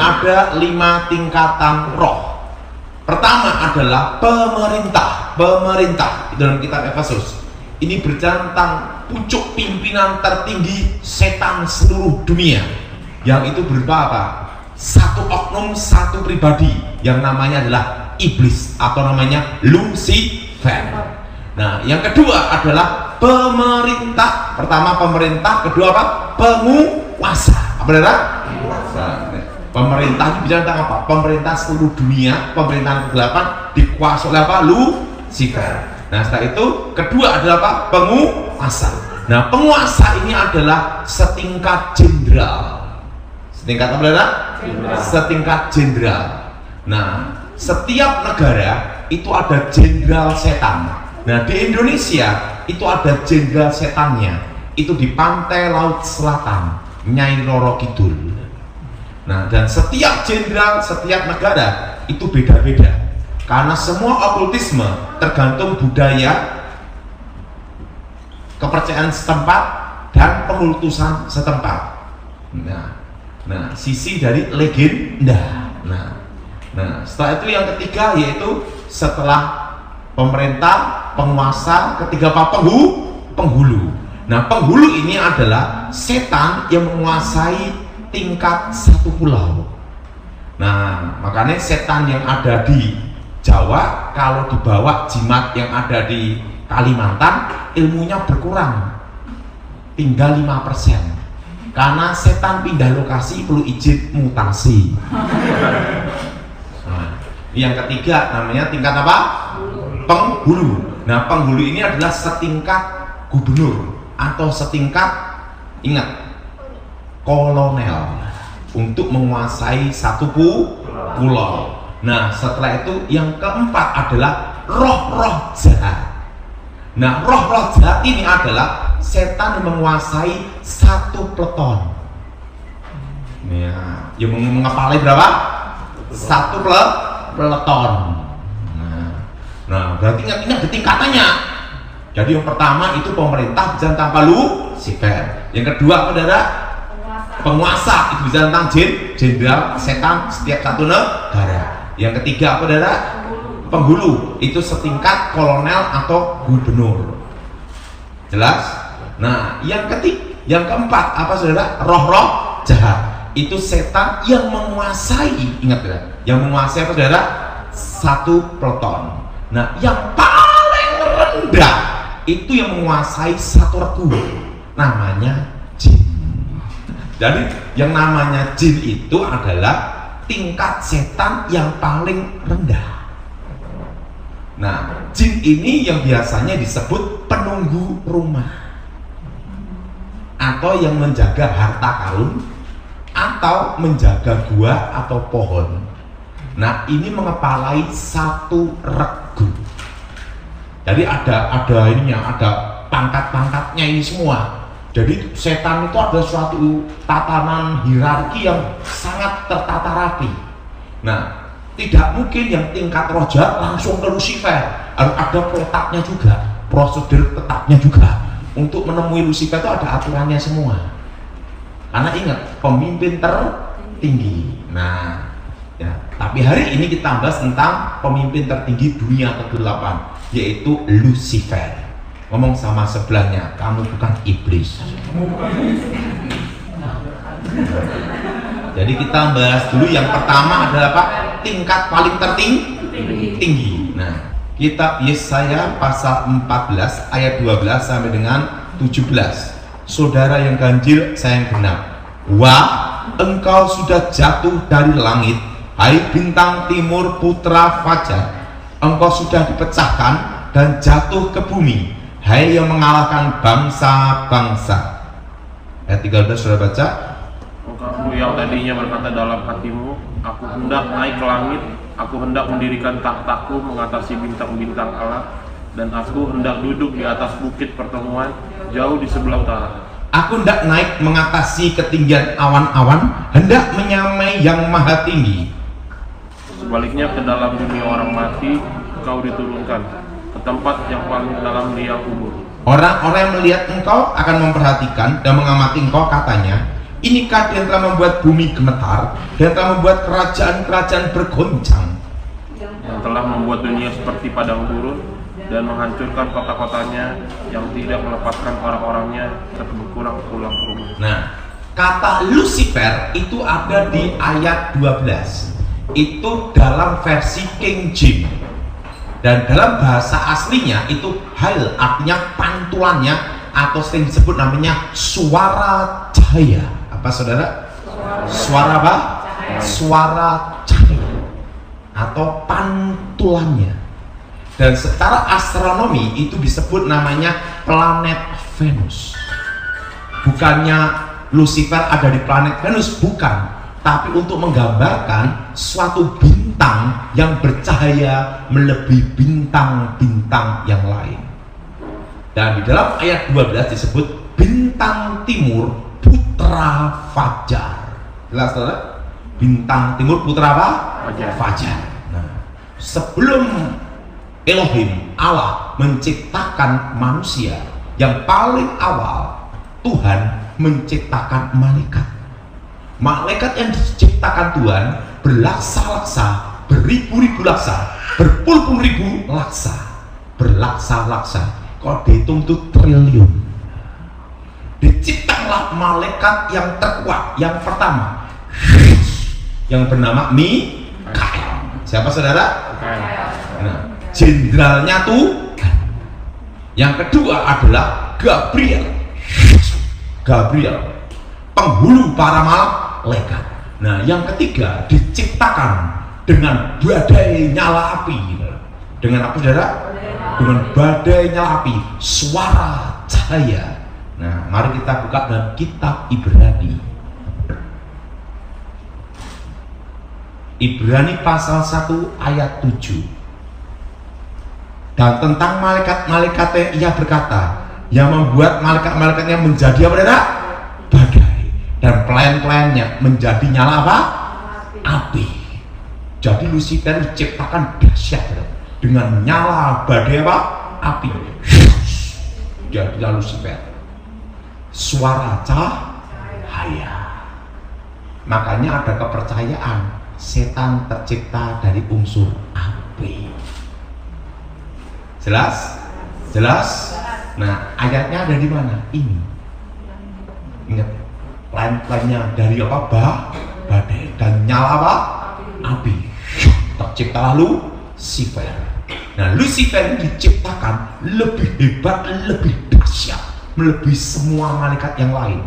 ada 5 tingkatan roh. Pertama adalah pemerintah. Pemerintah dalam kitab Efesus ini berjalan tentang pucuk pimpinan tertinggi setan seluruh dunia, yang itu berupa apa? Satu oknum, satu pribadi yang namanya adalah iblis atau namanya Lucifer. Nah, yang kedua adalah pemerintah. Pertama pemerintah, kedua apa? Penguasa. Apa benar? Pemerintah ini bicara tentang apa? Pemerintah seluruh dunia, pemerintahan ke-8 dikuasai oleh apa? Lucifer. Nah, setelah itu kedua adalah apa? Penguasa. Nah, penguasa ini adalah setingkat jenderal. Setingkat apa, saudara? Setingkat jenderal. Nah, setiap negara itu ada jenderal setan. Nah, di Indonesia itu ada jenderal setannya. Itu di pantai Laut Selatan, Nyai Roro Kidul. Nah, dan setiap jenderal, setiap negara itu beda-beda. Karena semua okultisme tergantung budaya, kepercayaan setempat, dan pengultusan setempat. Nah, sisi dari legenda. Nah, setelah itu yang ketiga yaitu setelah pemerintah, penguasa, ketiga apa? Penghulu. Nah, penghulu ini adalah setan yang menguasai tingkat satu pulau. Nah, makanya setan yang ada di Jawa kalau dibawa jimat yang ada di Kalimantan, ilmunya berkurang, tinggal 5%. Karena setan pindah lokasi perlu izin mutasi. Nah, yang ketiga namanya tingkat apa? Penghulu. Nah, penghulu ini adalah setingkat gubernur atau setingkat, ingat, kolonel untuk menguasai satu pulau. Nah, setelah itu yang keempat adalah roh-roh jahat. Nah, roh-roh jahat ini adalah setan yang menguasai satu peleton. Ya, yang mengepalai berapa? Satu peleton. Nah, berarti ingat tingkatannya. Jadi yang pertama itu pemerintah bisa tanpa Lucifer. Yang kedua saudara, penguasa itu bisa tentang jenderal setan setiap satu negara. Yang ketiga apa saudara? Penghulu itu setingkat kolonel atau gubernur. Jelas? Nah, yang keempat apa saudara? Roh-roh jahat. Itu setan yang menguasai, ingat ya, yang menguasai apa saudara? Satu peleton. Nah, yang paling rendah itu yang menguasai satu regu, namanya jin. Jadi yang namanya jin itu adalah tingkat setan yang paling rendah. Nah, jin ini yang biasanya disebut penunggu rumah, atau yang menjaga harta karun, atau menjaga gua atau pohon. Nah, ini mengepalai satu regu. Jadi ada ininya, ada pangkat-pangkatnya ini semua. Jadi setan itu ada suatu tatanan hierarki yang sangat tertata rapi. Nah, tidak mungkin yang tingkat roh jahat langsung ke Lucifer. Harus ada protapnya juga, prosedur tetapnya juga. Untuk menemui Lucifer itu ada aturannya semua. Karena ingat, pemimpin tertinggi. Nah, ya, tapi hari ini kita bahas tentang pemimpin tertinggi dunia ke-8, yaitu Lucifer. Ngomong sama sebelahnya, kamu bukan iblis. Jadi kita bahas dulu yang pertama adalah apa? Tingkat paling tinggi. Nah, kitab Yesaya pasal 14 ayat 12 sampai dengan 17. Saudara yang ganjil, saya yang genap. Wah, engkau sudah jatuh dari langit, hai bintang timur putra fajar. Engkau sudah dipecahkan dan jatuh ke bumi, hai yang mengalahkan bangsa-bangsa. Ayat 13 sudah baca. Engkau yang tadinya berkata dalam hatimu, aku hendak naik ke langit, aku hendak mendirikan takhtaku mengatasi bintang-bintang Allah, dan aku hendak duduk di atas bukit pertemuan jauh di sebelah utara. Aku hendak naik mengatasi ketinggian awan-awan, hendak menyamai yang maha tinggi. Sebaliknya ke dalam dunia orang mati engkau diturunkan, ke tempat yang paling dalam liang kubur. Orang-orang yang melihat engkau akan memperhatikan dan mengamati engkau, katanya, Inikah dia yang telah membuat bumi gemetar dan telah membuat kerajaan-kerajaan bergoncang, yang telah membuat dunia seperti padang gurun dan menghancurkan kota-kotanya, yang tidak melepaskan orang-orangnya serta berkurang pulang ke rumah. Nah, kata Lucifer itu ada di ayat 12. Itu dalam versi King James. Dan dalam bahasa aslinya itu hail, artinya pantulannya atau sering disebut namanya suara cahaya. Apa saudara? Suara apa? Suara cahaya atau pantulannya. Dan secara astronomi itu disebut namanya planet Venus. Bukannya Lucifer ada di planet Venus, bukan, tapi untuk menggambarkan suatu bintang yang bercahaya melebihi bintang-bintang yang lain. Dan di dalam ayat 12 disebut bintang timur putra fajar. Jelas saudara? Bintang timur putra apa? Fajar. Nah, sebelum Elohim Allah menciptakan manusia, yang paling awal Tuhan menciptakan malaikat. Malaikat yang diciptakan Tuhan berlaksa-laksa, beribu-ribu laksa, berpuluh-puluh ribu laksa, berlaksa-laksa. Kalau dihitung itu triliun. Diciptakanlah malaikat yang terkuat, yang pertama, yang bernama Mikael. Siapa saudara? Nah, jenderalnya Tuhan. Yang kedua adalah Gabriel, penghulu para malaikat. Nah, yang ketiga diciptakan dengan badai nyala api. Dengan apa saudara? Dengan badai nyala api, suara cahaya. Nah, mari kita buka dalam kitab Ibrani. Ibrani pasal 1 ayat 7. Dan tentang malaikat-malaikatnya ia berkata, yang membuat malaikat-malaikatnya menjadi apa saudara? Badai, dan pelayan-pelayannya menjadi nyala apa? Api. Jadi Lucifer diciptakan dahsyat dengan nyala badai apa? Api. Jadilah Lucifer, suara cahaya. Makanya ada kepercayaan setan tercipta dari unsur api. Jelas? Jelas? Nah, ayatnya ada di mana? Ini. Ingat, lain-lainnya dari apa? Badai, dan nyala apa? Api. Tercipta Lucifer. Nah, Lucifer diciptakan lebih hebat, lebih dahsyat, melebihi semua malaikat yang lain.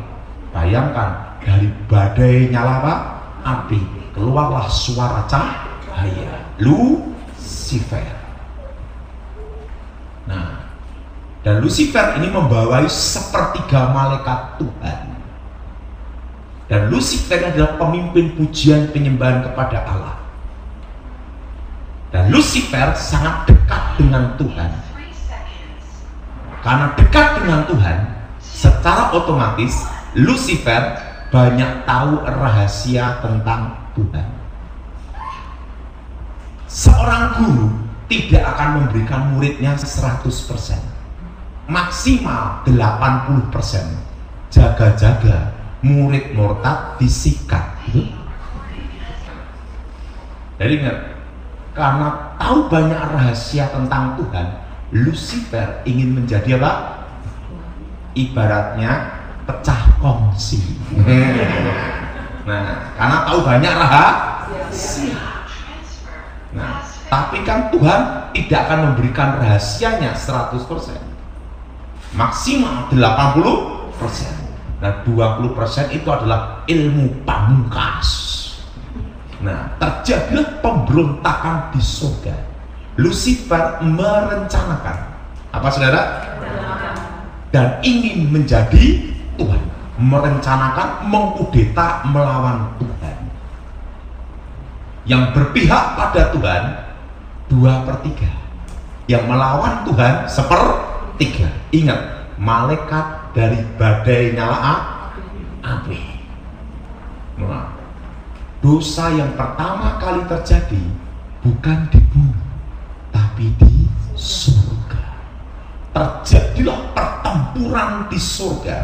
Bayangkan, dari badai nyala apa? Api, keluarlah suara cahaya, Lucifer. Nah, dan Lucifer ini membawai sepertiga malaikat Tuhan. Dan Lucifer adalah pemimpin pujian penyembahan kepada Allah. Dan Lucifer sangat dekat dengan Tuhan. Karena dekat dengan Tuhan, secara otomatis Lucifer banyak tahu rahasia tentang Tuhan. Seorang guru tidak akan memberikan muridnya 100%, maksimal 80%. Jaga-jaga murid murtad disikat. Jadi ingat, karena tahu banyak rahasia tentang Tuhan, Lucifer ingin menjadi apa? Ibaratnya pecah kongsi. Nah, karena tahu banyak rahasia. Nah, tapi kan Tuhan tidak akan memberikan rahasianya 100%, maksimal 80%. Nah, 20% itu adalah ilmu pamungkas. Nah, terjadilah pemberontakan di surga. Lucifer merencanakan apa saudara? Dan ingin menjadi Tuhan, merencanakan mengkudeta melawan Tuhan. Yang berpihak pada Tuhan 2/3, yang melawan Tuhan 1/3. Ingat, malaikat dari badai nyala api. Nah, dosa yang pertama kali terjadi bukan di bumi, tapi di surga. Terjadilah pertempuran di surga.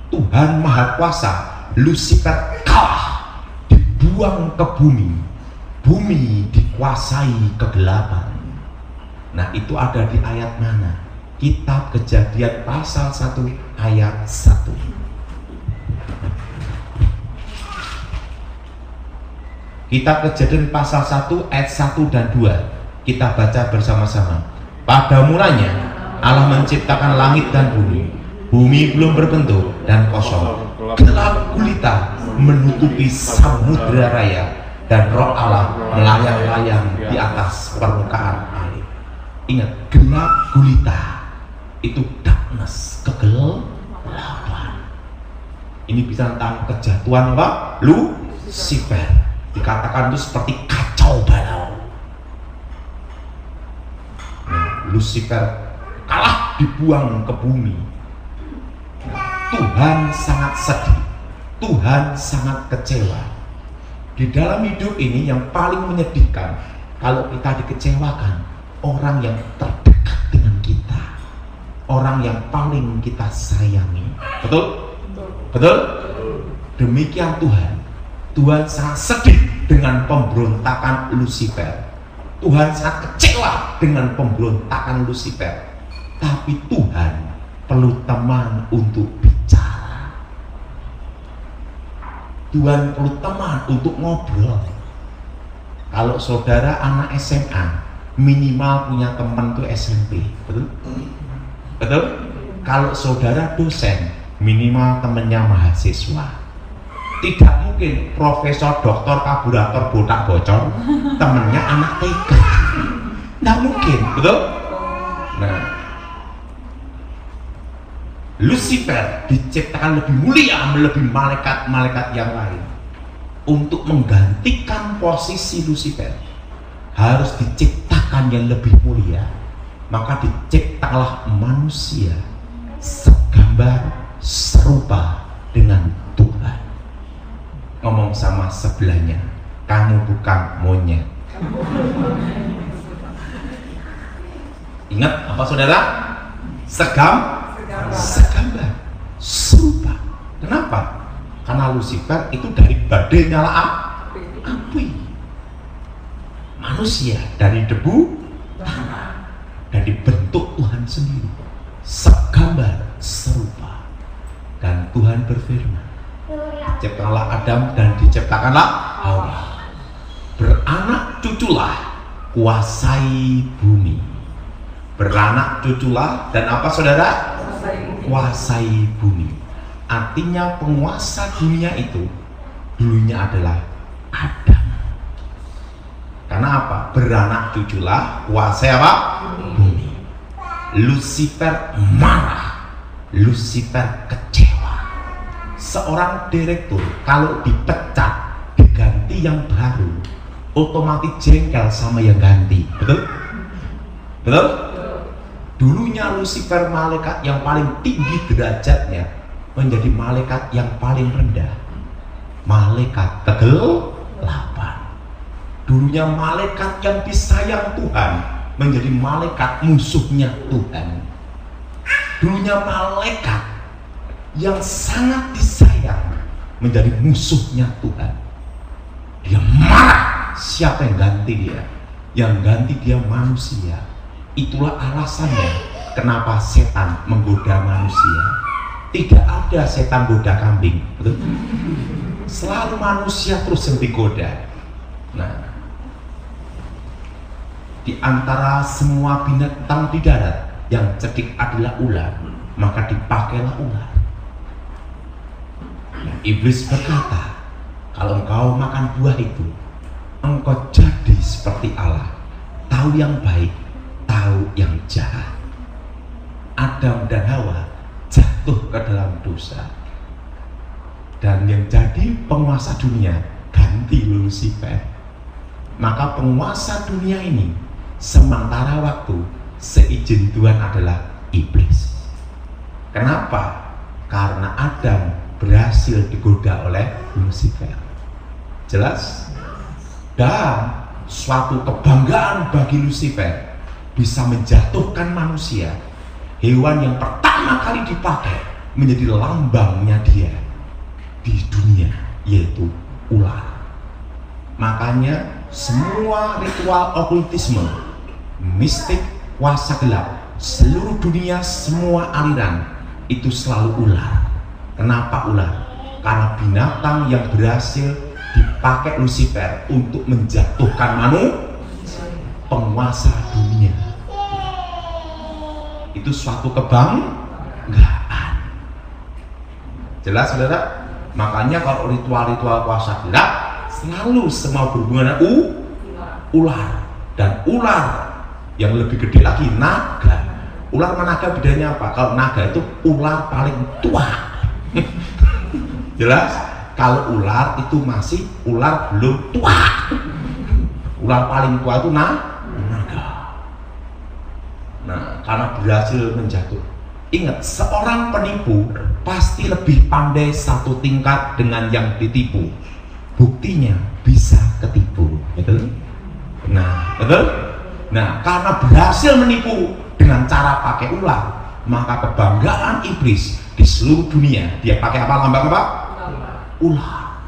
Tuhan Maha Kuasa Lucifer kalah, dibuang ke bumi. Bumi dikuasai kegelapan. Nah, itu ada di ayat mana? Kitab Kejadian pasal 1 ayat 1. Kitab Kejadian pasal 1 ayat 1 dan 2. Kita baca bersama-sama. Pada mulanya Allah menciptakan langit dan bumi. Bumi belum berbentuk dan kosong. Gelap gulita menutupi samudera raya, dan Roh Allah melayang-layang di atas permukaan air. Ingat, gelap gulita itu darkness, kegelapan. Ini bisa tentang kejatuhan apa? Lucifer. Dikatakan itu seperti kacau balau. Lucifer kalah, dibuang ke bumi. Tuhan sangat sedih, Tuhan sangat kecewa. Di dalam hidup ini yang paling menyedihkan, kalau kita dikecewakan orang yang terdekat dengan kita, orang yang paling kita sayangi. Betul? Betul? Demikian Tuhan. Tuhan sangat sedih dengan pemberontakan Lucifer. Tuhan sangat kecewa dengan pemberontakan Lucifer. Tapi Tuhan perlu teman untuk bicara. Tuhan perlu teman untuk ngobrol. Kalau saudara anak SMA, minimal punya teman tuh SMP. Betul? Betul? Kalau saudara dosen, minimal temennya mahasiswa. Tidak mungkin profesor, doktor, kaburator, botak bocor temennya anak TK. Tidak mungkin, betul? Nah, Lucifer diciptakan lebih mulia melebihi malaikat-malaikat yang lain. Untuk menggantikan posisi Lucifer harus diciptakan yang lebih mulia. Maka diciptalah manusia segambar serupa dengan Tuhan. Ngomong sama sebelahnya, kamu bukan monyet. Ingat apa saudara? Segambar serupa. Kenapa? Karena Lucifer itu dari badai nyala api. Manusia dari debu dan dibentuk Tuhan sendiri, segambar serupa. Dan Tuhan berfirman, ciptakanlah Adam dan diciptakanlah Hawa. Beranak cuculah, kuasai bumi. Beranak cuculah dan apa saudara? Kuasai bumi. Artinya penguasa dunia itu dulunya adalah Adam. Karena apa? Beranak cuculah, kuasai apa? Bumi. Lucifer marah, Lucifer kecewa. Seorang direktur kalau dipecat diganti yang baru, otomatis jengkel sama yang ganti. Betul? Betul? Dulunya Lucifer malaikat yang paling tinggi derajatnya menjadi malaikat yang paling rendah, malaikat kegelapan. Dulunya malaikat yang disayang Tuhan menjadi malaikat musuhnya Tuhan. Dulunya malaikat yang sangat disayang menjadi musuhnya Tuhan. Dia marah, siapa yang ganti dia? Yang ganti dia manusia. Itulah alasannya kenapa setan menggoda manusia. Tidak ada setan goda kambing, betul? Selalu manusia terus yang digoda. Nah, di antara semua binatang di darat yang cerdik adalah ular, maka dipakailah ular. Nah, iblis berkata, kalau engkau makan buah itu, engkau jadi seperti Allah, tahu yang baik, tahu yang jahat. Adam dan Hawa jatuh ke dalam dosa, dan yang jadi penguasa dunia ganti Lucifer. Maka penguasa dunia ini sementara waktu seizin Tuhan adalah iblis. Kenapa? Karena Adam berhasil digoda oleh Lucifer. Jelas? Dan suatu kebanggaan bagi Lucifer bisa menjatuhkan manusia, hewan yang pertama kali dipakai menjadi lambangnya dia. di dunia, yaitu ular. Makanya semua ritual okultisme, mistik, kuasa gelap, seluruh dunia, semua aliran itu selalu ular. Kenapa ular? Karena binatang yang berhasil dipakai Lucifer untuk menjatuhkan manusia, penguasa dunia. Itu suatu kebanggaan. Jelas saudara? Makanya kalau ritual-ritual kuasa gelap selalu semua berhubungan dengan ular. Dan ular yang lebih gede lagi naga. Ular sama naga bedanya apa? Kalau naga itu ular paling tua. Jelas? Kalau ular itu masih ular belum tua. Ular paling tua itu naga. Nah, karena berhasil menjatuh. Ingat, seorang penipu pasti lebih pandai satu tingkat dengan yang ditipu. Buktinya bisa ketipu, betul? Nah, betul? Nah, karena berhasil menipu dengan cara pakai ular, maka kebanggaan iblis di seluruh dunia, dia pakai apa? Lambang apa? Ular.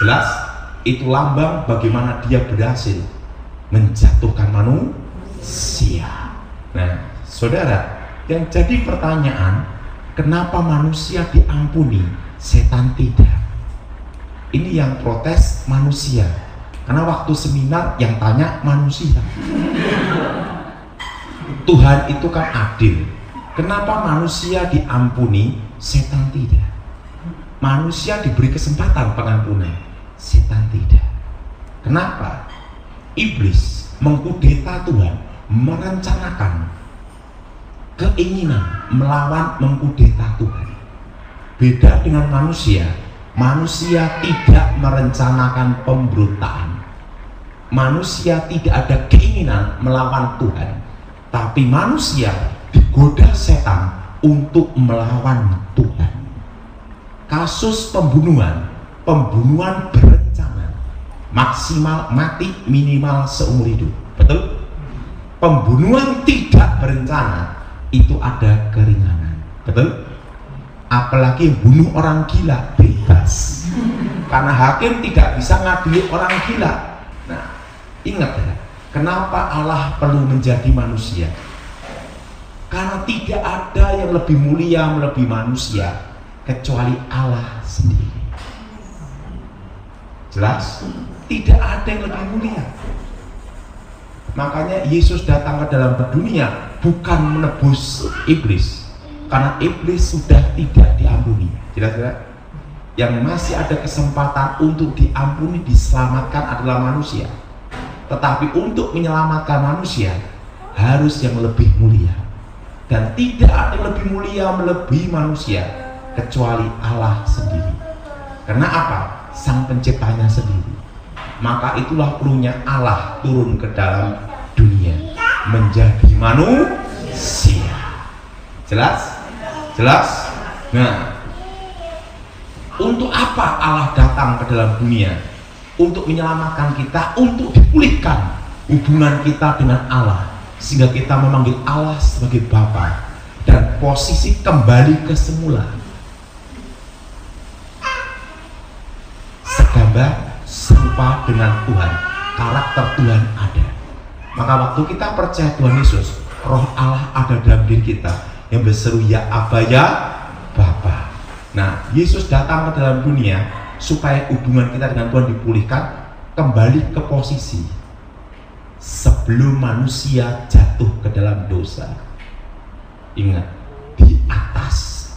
Jelas? Itu lambang bagaimana dia berhasil menjatuhkan manusia. Nah, saudara, yang jadi pertanyaan, kenapa manusia diampuni, setan tidak? Ini yang protes manusia. Karena waktu seminar yang tanya manusia. Tuhan itu kan adil. Kenapa manusia diampuni, setan tidak? Manusia diberi kesempatan pengampunan, setan tidak. Kenapa? Iblis mengkudeta Tuhan, merencanakan keinginan melawan mengkudeta Tuhan. Beda dengan manusia. Manusia tidak merencanakan pemberontakan. Manusia tidak ada keinginan melawan Tuhan, tapi manusia digoda setan untuk melawan Tuhan. Kasus pembunuhan berencana, maksimal mati, minimal seumur hidup, betul? Pembunuhan tidak berencana itu ada keringanan, betul? Apalagi bunuh orang gila bebas, karena hakim tidak bisa ngadili orang gila. Nah, ingat ya, kenapa Allah perlu menjadi manusia? Karena tidak ada yang lebih mulia melebihi manusia kecuali Allah sendiri. Jelas? Tidak ada yang lebih mulia. Makanya Yesus datang ke dalam dunia bukan menebus iblis, karena iblis sudah tidak diampuni. Jelas tidak? Yang masih ada kesempatan untuk diampuni, diselamatkan adalah manusia. Tetapi untuk menyelamatkan manusia harus yang lebih mulia. Dan tidak ada yang lebih mulia melebihi manusia kecuali Allah sendiri. Karena apa? Sang penciptanya sendiri. Maka itulah perlunya Allah turun ke dalam dunia menjadi manusia. Jelas? Jelas? Nah, untuk apa Allah datang ke dalam dunia? Untuk menyelamatkan kita, untuk dipulihkan hubungan kita dengan Allah, sehingga kita memanggil Allah sebagai Bapa dan posisi kembali ke semula. Segambar serupa dengan Tuhan, karakter Tuhan ada. Maka waktu kita percaya Tuhan Yesus, Roh Allah ada dalam diri kita yang berseru ya Aba ya Bapa. Nah, Yesus datang ke dalam dunia supaya hubungan kita dengan Tuhan dipulihkan, kembali ke posisi sebelum manusia jatuh ke dalam dosa. Ingat, di atas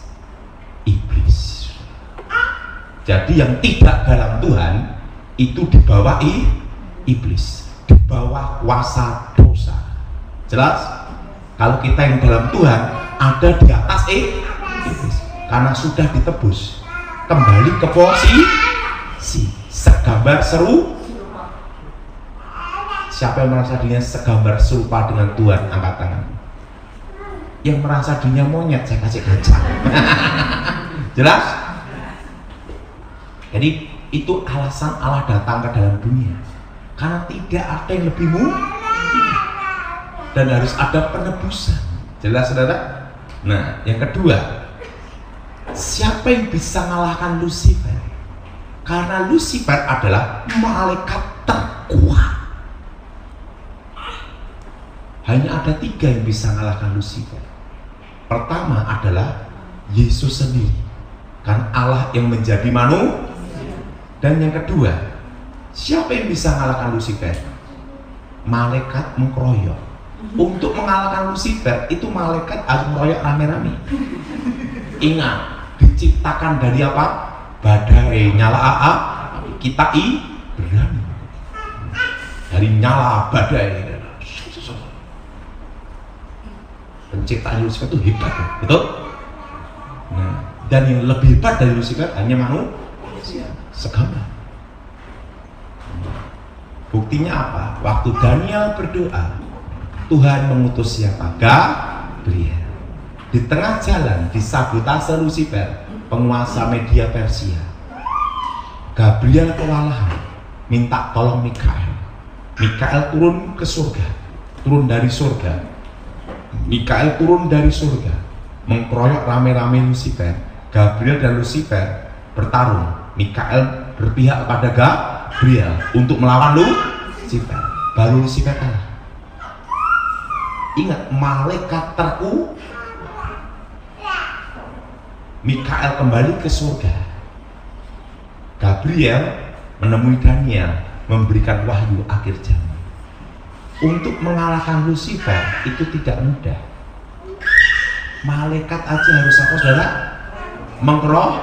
iblis. Jadi yang tidak dalam Tuhan itu di bawah iblis, di bawah kuasa dosa. Jelas? Kalau kita yang dalam Tuhan ada di atas iblis, karena sudah ditebus, kembali ke posisi segambar seru. Siapa yang merasa dirinya segambar serupa dengan Tuhan, angkat tangan. Yang merasa dirinya monyet, saya kasih kaca. Jelas? Jadi itu alasan Allah datang ke dalam dunia, karena tidak ada yang lebih mulia dan harus ada penebusan. Jelas saudara? Nah, yang kedua, siapa yang bisa mengalahkan Lucifer? Karena Lucifer adalah malaikat terkuat. Hanya ada 3 yang bisa mengalahkan Lucifer. Pertama adalah Yesus sendiri, kan Allah yang menjadi manusia. Dan yang kedua, siapa yang bisa mengalahkan Lucifer? Malaikat mengkeroyok. Untuk mengalahkan Lucifer itu malaikat harus mengeroyok rame-rame. Ingat, diciptakan dari apa? Badai, nyala api. Kita berani dari nyala badai. Penciptaan Lucifer itu hebat, betul? Nah, dan yang lebih hebat dari Lucifer hanya manusia, segambar. Buktinya apa? Waktu Daniel berdoa, Tuhan mengutus siapa? Gabriel. Di tengah jalan disabotase Lucifer, penguasa media Persia. Gabriel kewalahan, minta tolong Mikael. Mikael turun ke surga, turun dari surga. Mikael turun dari surga, mengkeroyok rame-rame Lucifer. Gabriel dan Lucifer bertarung. Mikael berpihak kepada Gabriel untuk melawan Lucifer. Baru Lucifer kalah. Ingat, malaikat terkuat. Mikael kembali ke surga. Gabriel menemui Daniel, memberikan wahyu akhir zaman. Untuk mengalahkan Lucifer itu tidak mudah. Malaikat aja harus apa, saudara? Mengkeroyok.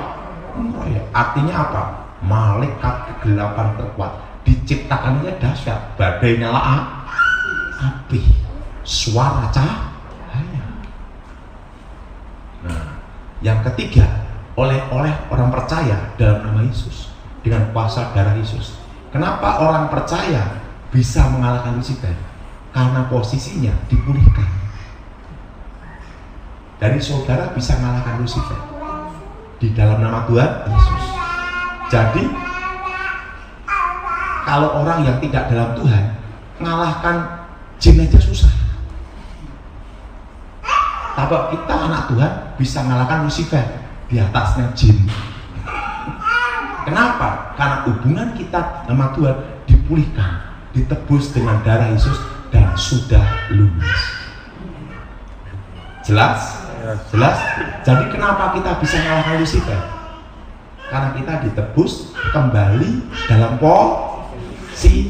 Artinya apa? Malaikat kegelapan terkuat. Diciptakannya dahsyat, badai nyala api, suara cahaya. Nah, yang ketiga, oleh orang percaya dalam nama Yesus, dengan kuasa darah Yesus. Kenapa orang percaya bisa mengalahkan Lucifer? Karena posisinya dipulihkan. Dari saudara bisa mengalahkan Lucifer di dalam nama Tuhan Yesus. Jadi kalau orang yang tidak dalam Tuhan mengalahkan jin aja susah. Tapi kita anak Tuhan bisa mengalahkan Lucifer, di atasnya jin. Kenapa? Karena hubungan kita sama Tuhan dipulihkan, ditebus dengan darah Yesus, dan sudah lunas. Jelas? Jelas? Jadi kenapa kita bisa mengalahkan Lucifer? Karena kita ditebus kembali dalam posisi.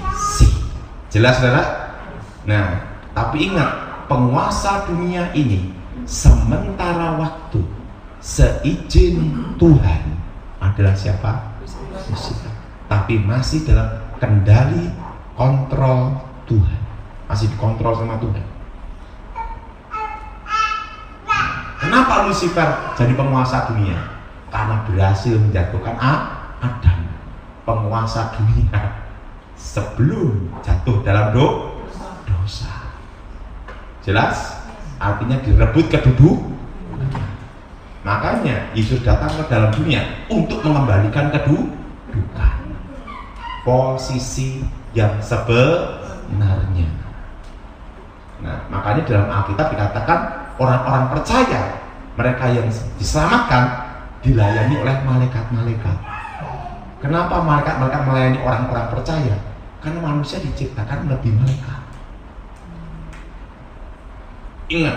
Jelas, saudara? Nah, tapi ingat, penguasa dunia ini sementara waktu seizin Tuhan adalah siapa? Lucifer. Tapi masih dalam kendali kontrol Tuhan, masih dikontrol sama Tuhan. Kenapa Lucifer jadi penguasa dunia? Karena berhasil menjatuhkan Adam, penguasa dunia, sebelum jatuh dalam dosa. Jelas? Artinya direbut kedudukan. Makanya Yesus datang ke dalam dunia untuk mengembalikan kedudukan, posisi yang sebenarnya. Nah, makanya dalam Alkitab dikatakan orang-orang percaya, mereka yang diselamatkan dilayani oleh malaikat-malaikat. Kenapa malaikat-malaikat melayani orang-orang percaya? Karena manusia diciptakan lebih malaikat. Ingat,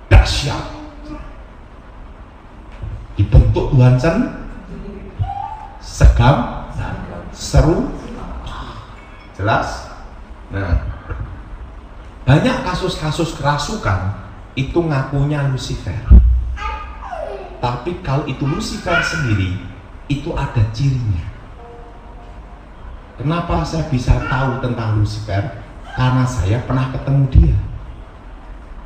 dahsyat, dibentuk Tuhan segam, seru. Jelas? Nah, banyak kasus-kasus kerasukan itu ngakunya Lucifer. Tapi kalau itu Lucifer sendiri, itu ada cirinya. Kenapa saya bisa tahu tentang Lucifer? Karena saya pernah ketemu dia.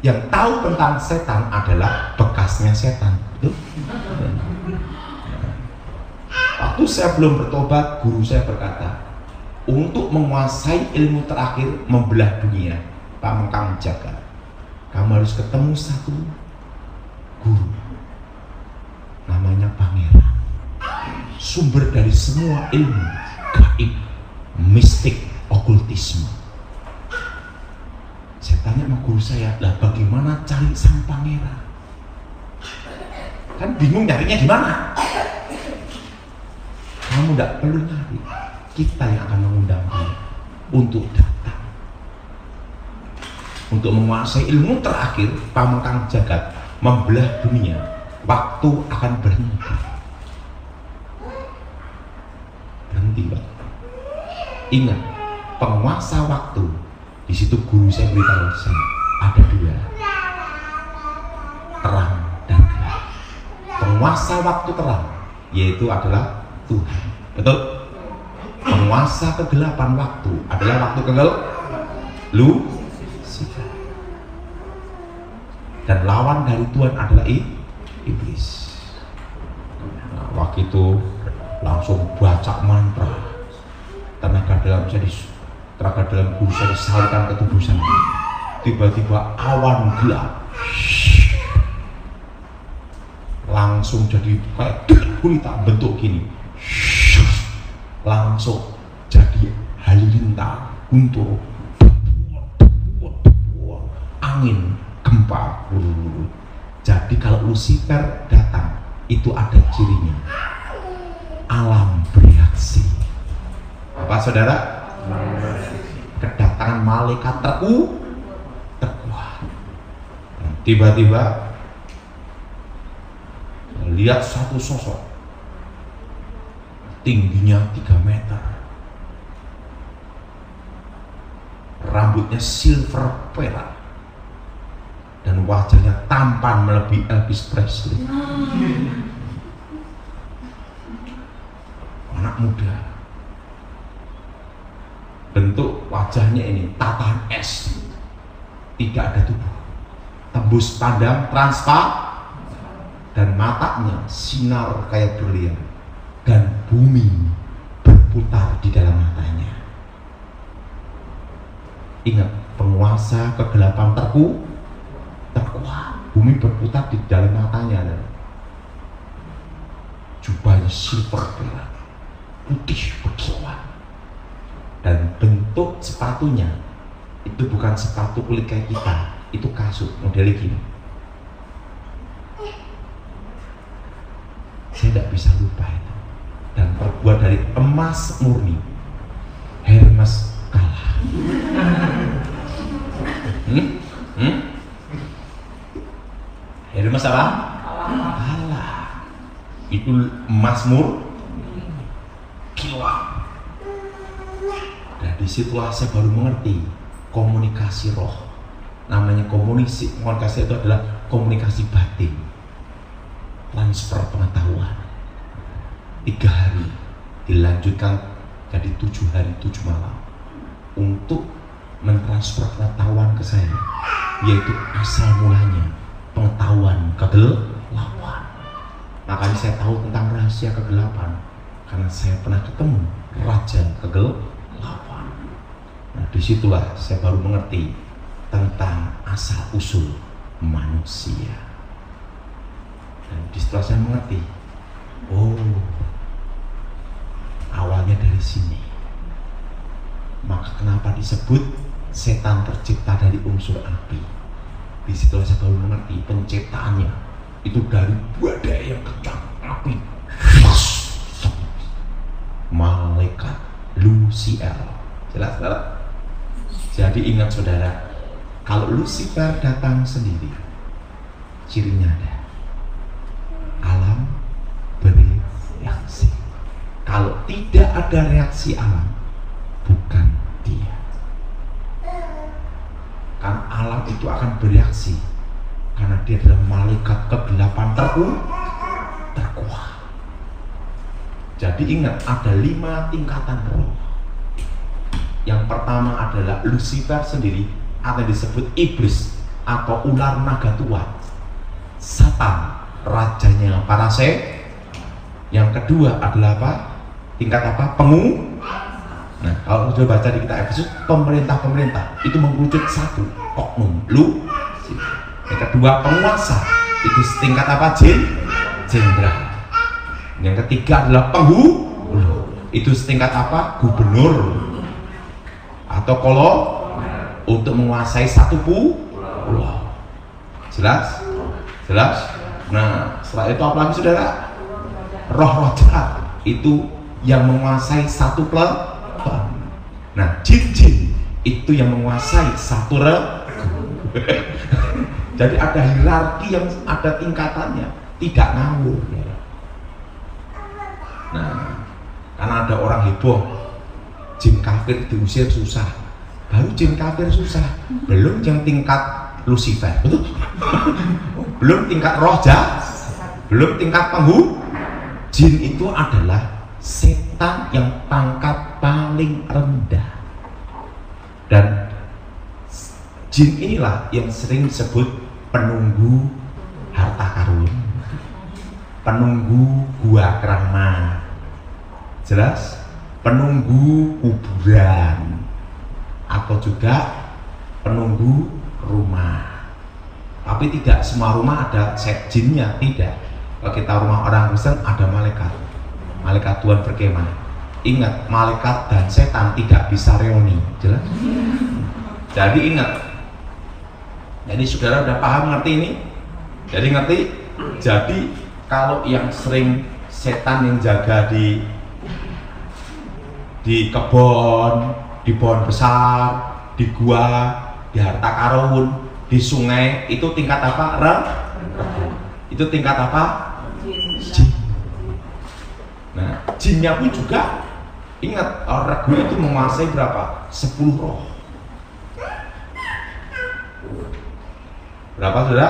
Yang tahu tentang setan adalah bekasnya setan. Betul? Waktu saya belum bertobat, guru saya berkata, untuk menguasai ilmu terakhir membelah dunia, Pak Mengkang jaga, kamu harus ketemu satu guru, namanya pangeran, sumber dari semua ilmu gaib, mistik, okultisme. Saya tanya sama guru saya, lah bagaimana cari sang pangeran? kan bingung nyarinya di mana. Kamu tidak perlu nyari, kita yang akan mengundang dia untuk datang, untuk menguasai ilmu terakhir pamengkang jagat, membelah dunia. Waktu akan berhenti. Pak. Ingat, penguasa waktu. Di situ guru saya beritahu saya ada dua, terang dan gelap. Penguasa waktu terang, yaitu adalah Tuhan. Betul? Penguasa kegelapan waktu adalah waktu Lucifer. Dan lawan dari Tuhan adalah iblis. Nah, waktu itu langsung baca mantra, tenaga dalam guru saya disalurkan ke tubuh saya. Tiba-tiba awan gelap langsung jadi kayak gulita bentuk gini, langsung jadi halilintar, guntur, angin, gempa. Jadi kalau Lucifer datang itu ada cirinya, alam bereaksi. Apa saudara? Kedatangan malaikat terkuat. Tiba-tiba lihat satu sosok tingginya 3 meter, rambutnya silver perak, dan wajahnya tampan melebihi Elvis Presley. Anak muda, bentuk wajahnya ini tatahan es, tidak ada tubuh, tembus pandang transparan, dan matanya sinar kayak berlian, dan bumi berputar di dalam matanya. Ingat, penguasa kegelapan terkuat, bumi berputar di dalam matanya. Jubahnya silver perak, putih berkilau, dan bentuk sepatunya itu bukan sepatu kulit kayak kita, itu kasut model gini. Saya tidak bisa lupa itu, dan terbuat dari emas murni. Hermes kalah. Hermes apa? Kalah. Itu emas kilau. Dan disitulah saya baru mengerti komunikasi roh. Namanya komunikasi itu adalah komunikasi batin, transfer pengetahuan. 3 hari dilanjutkan jadi 7 hari 7 malam untuk mentransfer pengetahuan ke saya, yaitu asal mulanya pengetahuan kegelapan. Makanya saya tahu tentang rahasia kegelapan karena saya pernah ketemu raja kegelapan. Nah, disitulah saya baru mengerti tentang asal usul manusia. Dan disitulah saya mengerti, oh, awalnya dari sini. Maka kenapa disebut setan tercipta dari unsur api? Disitulah saya baru mengerti penciptaannya itu dari badai yang kencang, api. Malaikat Lucifer. Jelas, saudara? Jadi ingat saudara, kalau Lucifer datang sendiri, cirinya ada alam bereaksi. Kalau tidak ada reaksi alam, bukan dia. Kan alam itu akan bereaksi karena dia adalah malaikat kegelapan terkuat. Jadi ingat, ada 5 tingkatan roh. Yang pertama adalah Lucifer sendiri, atau disebut iblis atau ular naga tua, Satan, rajanya para Yang kedua adalah apa? Tingkat apa? Nah, kalau sudah baca di kitab Efesus, pemerintah itu mengerucut 1, oknum, Lucifer. Yang kedua penguasa, itu tingkat apa? Jenderal. Yang ketiga adalah penghulu, itu setingkat apa? Gubernur. Atau kalau untuk menguasai 1 pulau. Jelas? Nah, setelah itu apa lagi saudara? Roh-roh jahat itu yang menguasai satu peleton. Nah, jin-jin itu yang menguasai satu regu. Jadi ada hierarki yang ada tingkatannya, tidak ngawur. Nah, karena ada orang heboh, jin kafir diusir susah. Baru jin kafir susah, belum yang tingkat Lucifer, betul? Belum tingkat roh jahat, belum tingkat penghulu. Jin itu adalah setan yang pangkat paling rendah. Dan jin inilah yang sering disebut penunggu harta karun, penunggu gua keramat, jelas, penunggu kuburan, atau juga penunggu rumah. Tapi tidak semua rumah ada jinnya, tidak. Kalau kita rumah orang Kristen ada malaikat, malaikat Tuhan berkemah. Ingat, malaikat dan setan tidak bisa reuni, jelas. Jadi ingat, jadi saudara udah paham, ngerti ini? Jadi ngerti? Jadi kalau yang sering setan yang jaga di kebun, di pohon besar, di gua, di harta karun, di sungai, itu tingkat apa? Itu tingkat apa? Jin. Nah, jinnya pun juga ingat, regu itu menguasai berapa? 10 roh. Berapa saudara?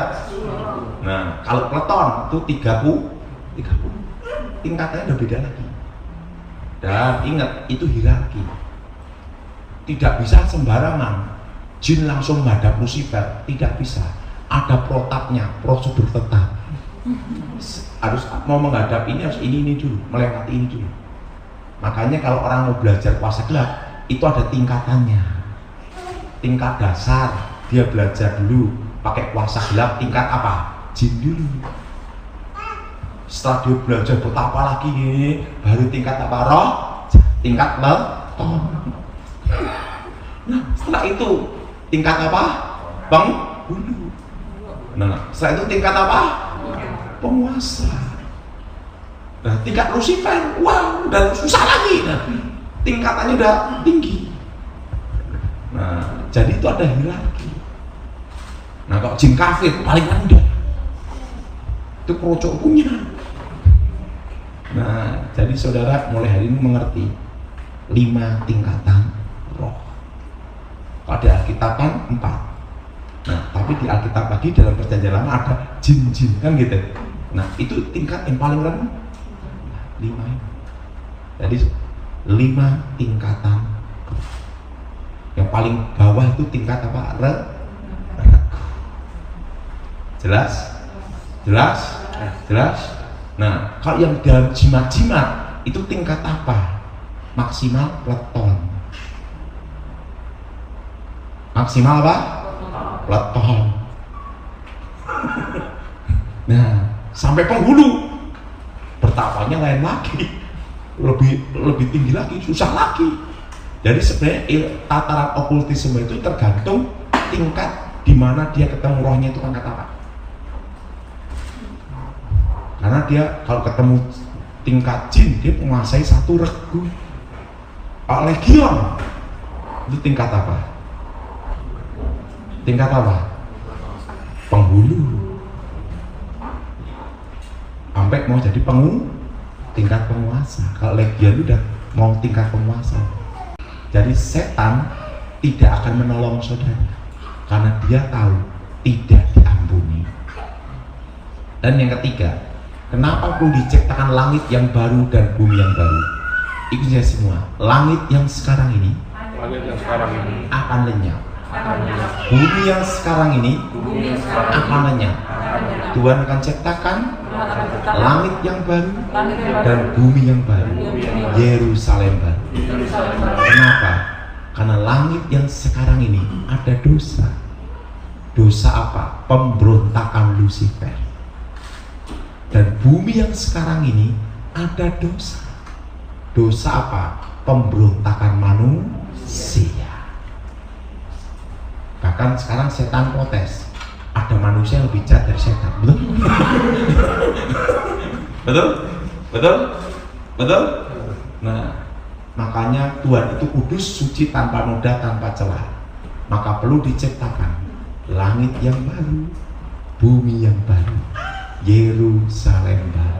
Nah, kalau peleton itu 30 tingkatannya udah beda lagi. Dan ingat, itu hierarki. Tidak bisa sembarangan jin langsung menghadap Lucifer, tidak bisa. Ada protapnya, prosedur tetap. Harus mau menghadap ini, harus ini dulu, melewati ini dulu. Makanya kalau orang mau belajar kuasa gelap, itu ada tingkatannya. Tingkat dasar, dia belajar dulu pakai kuasa gelap tingkat apa? Jin dulu. Setelah dia belajar betapa lagi ini, baru tingkat apa? Roh, tingkat peleton. Nah, setelah itu tingkat apa? Penghulu. Nah, setelah itu tingkat apa? Penguasa. Nah, tingkat Lucifer, wow, udah susah lagi. Nah, tingkatannya udah tinggi. Nah, jadi itu ada hierarki. Nah, kalau jin kafir paling rendah, itu kerocok punya. Nah, jadi saudara mulai hari ini mengerti 5 tingkatan roh. Pada Alkitab kan 4. Nah, tapi di Alkitab lagi dalam Perjanjian Lama ada jin-jin kan gitu. Nah, itu tingkat yang paling rendah 5 ini. Jadi 5 tingkatan. Yang paling bawah itu tingkat apa? Regu. Jelas? Jelas? Jelas? Nah, kalau yang dalam jimat-jimat itu tingkat apa? Maksimal peleton. Maksimal apa? Peleton. Nah, sampai penghulu bertapanya lain lagi, lebih tinggi lagi, susah lagi. Jadi sebenarnya tataran okultisme itu tergantung tingkat di mana dia ketemu rohnya itu pangkat apa. Karena dia kalau ketemu tingkat jin, dia menguasai satu regu. Legion itu tingkat apa? Tingkat apa? Penghulu. Sampai mau jadi tingkat penguasa. Kalau legion udah mau tingkat penguasa. Jadi setan tidak akan menolong saudara karena dia tahu tidak diampuni. Dan yang ketiga, kenapa perlu diciptakan langit yang baru dan bumi yang baru? Ikuti semua. Langit yang sekarang ini akan lenyap. Bumi yang sekarang ini akan lenyap. Tuhan akan ciptakan langit yang baru dan bumi yang baru, Yerusalem baru. Kenapa? Karena langit yang sekarang ini ada dosa. Dosa apa? Pemberontakan Lucifer. Dan bumi yang sekarang ini ada dosa. Dosa apa? Pemberontakan manusia. Bahkan sekarang setan protes, ada manusia yang lebih jahat dari setan, betul? betul? Betul? Betul? Nah, makanya Tuhan itu kudus, suci, tanpa noda, tanpa celah. Maka perlu diciptakan langit yang baru, bumi yang baru, Yerusalem baru.